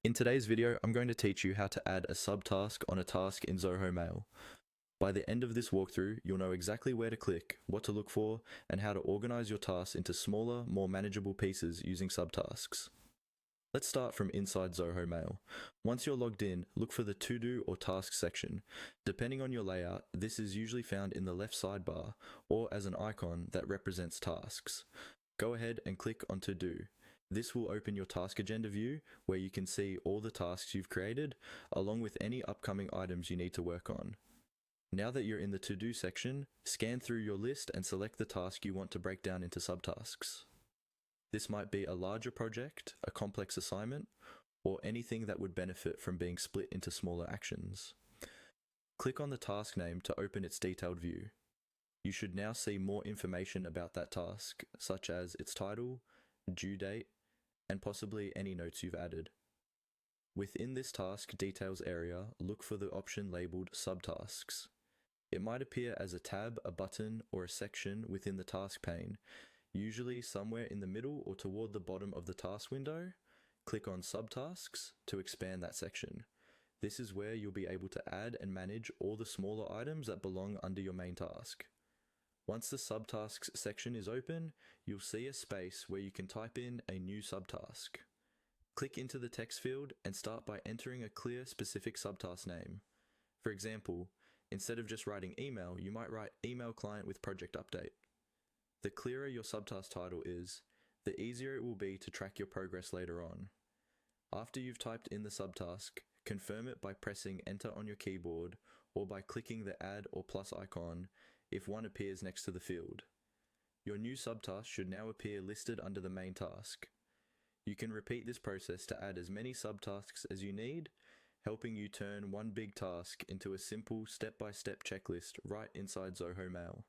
In today's video, I'm going to teach you how to add a subtask on a task in Zoho Mail. By the end of this walkthrough, you'll know exactly where to click, what to look for, and how to organize your tasks into smaller, more manageable pieces using subtasks. Let's start from inside Zoho Mail. Once you're logged in, look for the To-Do or Task section. Depending on your layout, this is usually found in the left sidebar or as an icon that represents tasks. Go ahead and click on To-Do. This will open your task agenda view where you can see all the tasks you've created, along with any upcoming items you need to work on. Now that you're in the To-Do section, scan through your list and select the task you want to break down into subtasks. This might be a larger project, a complex assignment, or anything that would benefit from being split into smaller actions. Click on the task name to open its detailed view. You should now see more information about that task, such as its title, due date, and possibly any notes you've added. Within this task details area, look for the option labeled Subtasks. It might appear as a tab, a button, or a section within the task pane, usually somewhere in the middle or toward the bottom of the task window. Click on Subtasks to expand that section. This is where you'll be able to add and manage all the smaller items that belong under your main task. Once the Subtasks section is open, you'll see a space where you can type in a new subtask. Click into the text field and start by entering a clear, specific subtask name. For example, instead of just writing email, you might write email client with project update. The clearer your subtask title is, the easier it will be to track your progress later on. After you've typed in the subtask, confirm it by pressing enter on your keyboard or by clicking the add or plus icon if one appears next to the field. Your new subtask should now appear listed under the main task. You can repeat this process to add as many subtasks as you need, helping you turn one big task into a simple step-by-step checklist right inside Zoho Mail.